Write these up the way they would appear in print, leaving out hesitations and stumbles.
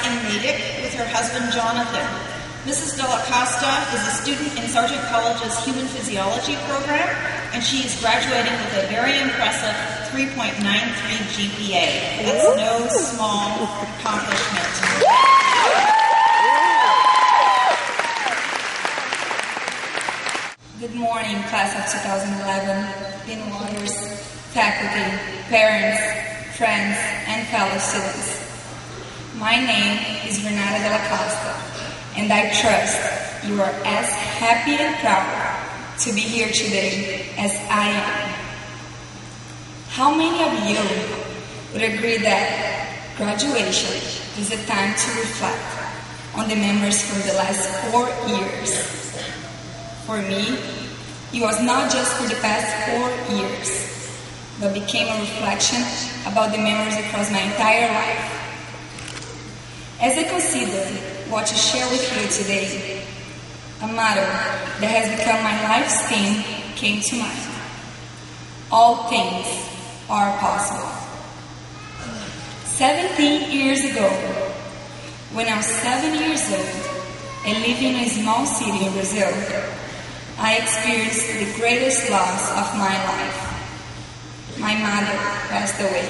in Natick with her husband Jonathan. Mrs. Dalla Costa is a student in Sargent College's Human Physiology program, and she is graduating with a very impressive 3.93 GPA. That's no small accomplishment. Good morning, class of 2011, dean lawyers, faculty, parents, friends, and fellow students. My name is Renata Dalla Costa, and I trust you are as happy and proud to be here today as I am. How many of you would agree that graduation is a time to reflect on the memories from the last 4 years? For me, it was not just for the past 4 years, but became a reflection about the memories across my entire life. As I consider what to share with you today, a matter that has become my life's theme came to mind. All things are possible. 17 years ago, when I was 7 years old and living in a small city in Brazil, I experienced the greatest loss of my life. My mother passed away.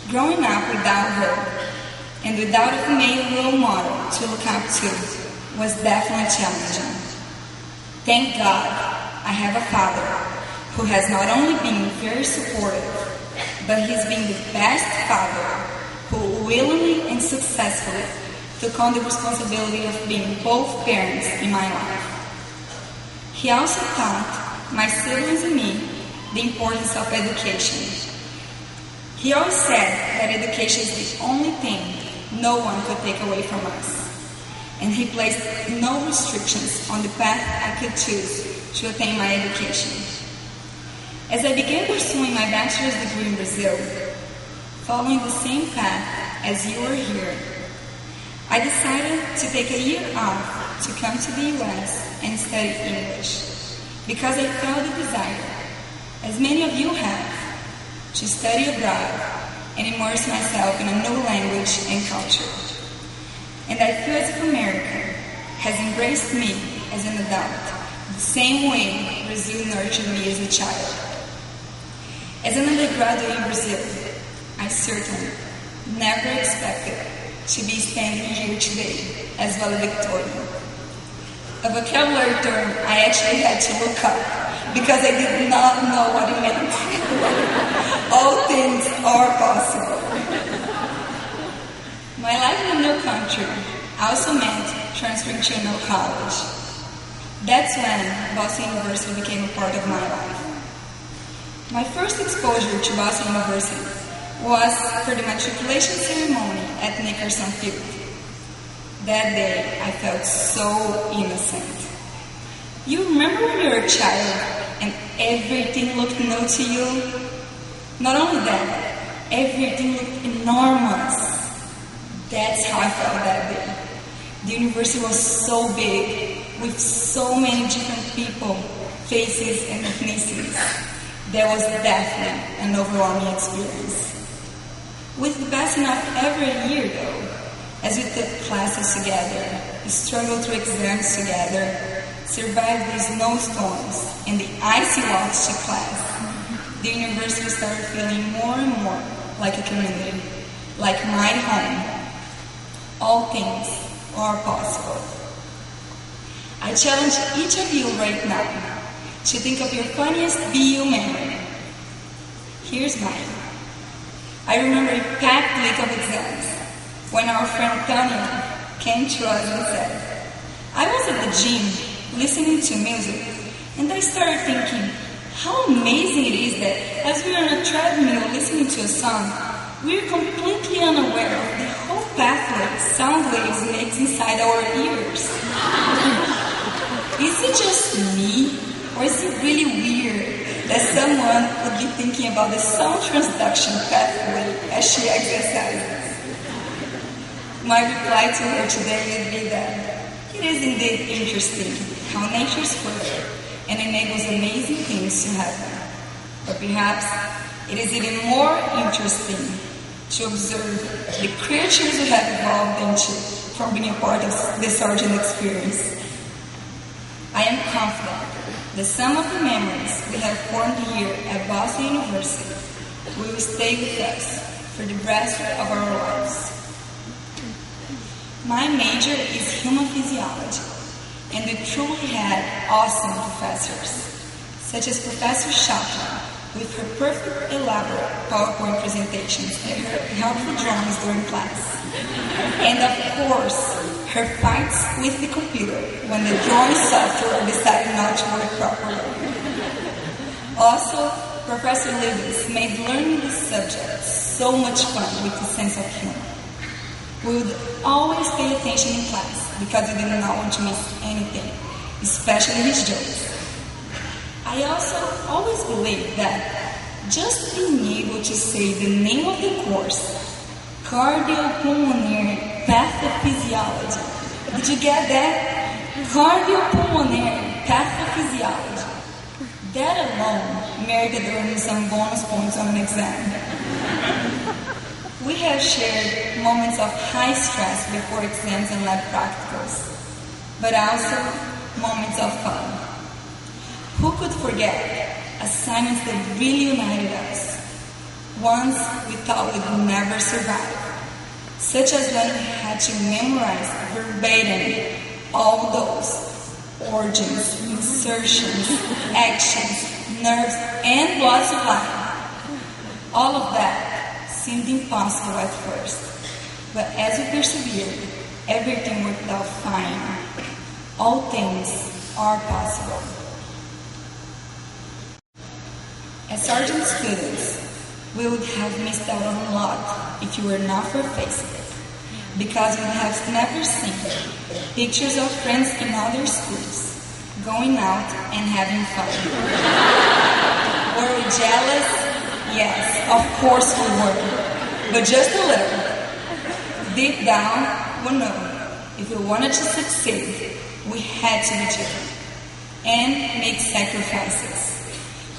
Growing up without her, and without a female role model to look up to, was definitely challenging. Thank God I have a father who has not only been very supportive, but he's been the best father who willingly and successfully took on the responsibility of being both parents in my life. He also taught my siblings and me the importance of education. He always said that education is the only thing no one could take away from us, and he placed no restrictions on the path I could choose to attain my education. As I began pursuing my bachelor's degree in Brazil, following the same path as you are here, I decided to take a year off to come to the US and study English, because I felt the desire, as many of you have, to study abroad and immerse myself in a new language and culture. And I feel as if America has embraced me as an adult, the same way Brazil nurtured me as a child. As an undergraduate in Brazil, I certainly never expected to be standing here today as valedictorian. A vocabulary term I actually had to look up because I did not know what it meant. All things are possible. My life in a new country also meant transferring to a new college. That's when Boston University became a part of my life. My first exposure to Boston University was for the matriculation ceremony at Nickerson Field. That day, I felt so innocent. You remember when you were a child and everything looked new to you? Not only that, everything looked enormous. That's how I felt that day. The university was so big, with so many different people, faces, and ethnicities. That was definitely an overwhelming experience. With the passing of every year, though, as we took classes together, struggled through exams together, survived the snowstorms and the icy walks to class, the university started feeling more and more like a community, like my home. All things are possible. I challenge each of you right now to think of your funniest BU memory. Here's mine. I remember a packed week of exams when our friend Tanya came to us and said, I was at the gym listening to music, and I started thinking how amazing it is that as we are on a treadmill listening to a song, we are completely unaware of the whole pathway sound waves makes inside our ears. Is it just me, or is it really weird that someone would be thinking about the sound transduction pathway as she exercises? My reply to her today would be that it is indeed interesting how nature's work and enables amazing things to happen. But perhaps it is even more interesting to observe the creatures we have evolved into from being a part of the Sargent experience. I am confident that some of the memories we have formed here at Boston University will stay with us for the rest of our lives. My major is human physiology, and we truly had awesome professors, such as Professor Shopton, with her perfect, elaborate PowerPoint presentations and her helpful drawings during class. And of course, her fights with the computer when the drawing software decided not to work properly. Also, Professor Lewis made learning this subject so much fun with his sense of humor. We would always pay attention in class because we did not want to miss anything, especially his jokes. I also always believed that just being able to say the name of the course, Cardiopulmonary Pathophysiology. Did you get that? Cardiopulmonary Pathophysiology. That alone merited earning some bonus points on an exam. We have shared moments of high stress before exams and lab practicals, but also moments of fun. Who could forget assignments that really united us? Ones we thought we'd never survive, such as when we had to memorize verbatim all those origins, insertions, actions, nerves, and blood supply. All of that seemed impossible at first, but as we persevered, everything worked out fine. All things are possible. As Sargent students, we would have missed out on a lot if you were not for Facebook, because we have never seen pictures of friends in other schools going out and having fun. Were we jealous? Yes, of course we were, but just a little. Deep down, we know if we wanted to succeed, we had to be different and make sacrifices.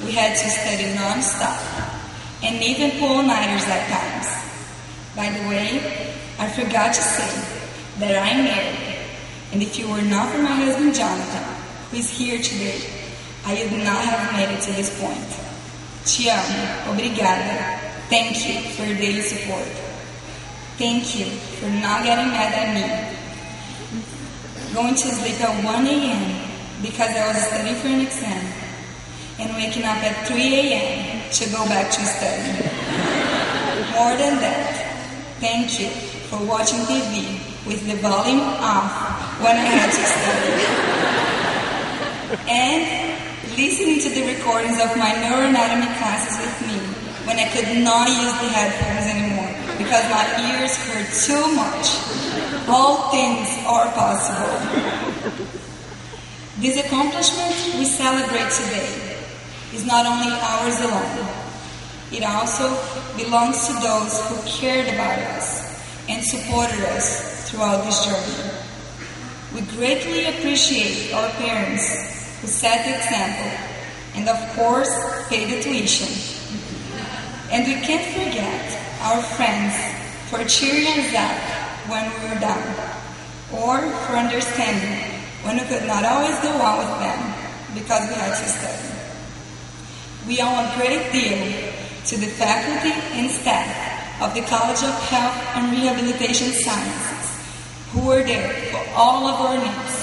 We had to study non-stop, and even pull all-nighters at times. By the way, I forgot to say that I'm married, and if you were not for my husband Jonathan, who is here today, I would not have made it to this point. Te amo, obrigada, thank you for your daily support. Thank you for not getting mad at me. Going to sleep at 1 a.m. because I was studying for an exam, and waking up at 3 a.m. to go back to study. More than that, thank you for watching TV with the volume off when I had to study. And listening to the recordings of my neuroanatomy classes with me when I could not use the headphones anymore because my ears hurt too much. All things are possible. This accomplishment we celebrate today is not only ours alone. It also belongs to those who cared about us and supported us throughout this journey. We greatly appreciate our parents who set the example and of course paid the tuition. And we can't forget our friends for cheering us up when we were down, or for understanding when we could not always go out with them because we had to study. We owe a great deal to the faculty and staff of the College of Health and Rehabilitation Sciences who were there for all of our needs.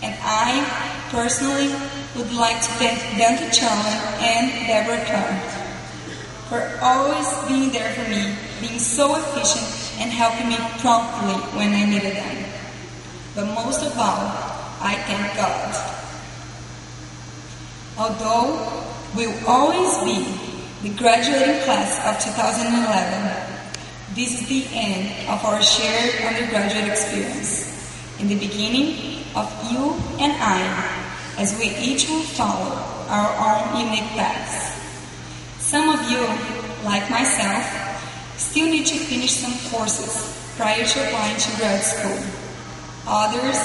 And I personally would like to thank Dante Charlin and Deborah Clark for always being there for me, being so efficient and helping me promptly when I needed them. But most of all, I thank God. Although we'll always be the graduating class of 2011, this is the end of our shared undergraduate experience, and the beginning of you and I, as we each will follow our own unique paths. Some of you, like myself, still need to finish some courses prior to applying to grad school. Others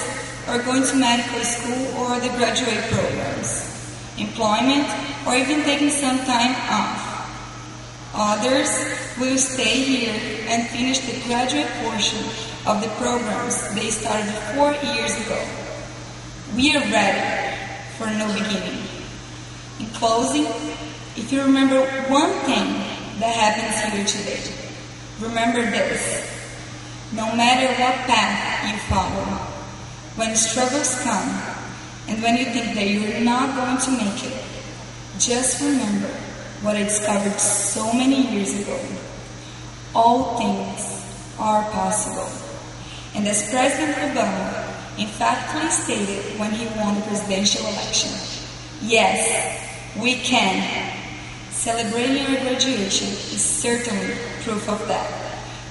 are going to medical school or the graduate programs, employment, or even taking some time off. Others will stay here and finish the graduate portion of the programs they started 4 years ago. We are ready for a new beginning. In closing, if you remember one thing that happens here today, remember this. No matter what path you follow, when struggles come, and when you think that you're not going to make it, just remember what I discovered so many years ago. All things are possible. And as President Obama emphatically stated when he won the presidential election, yes, we can. Celebrating our graduation is certainly proof of that.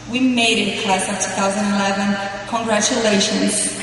We made it, class of 2011. Congratulations.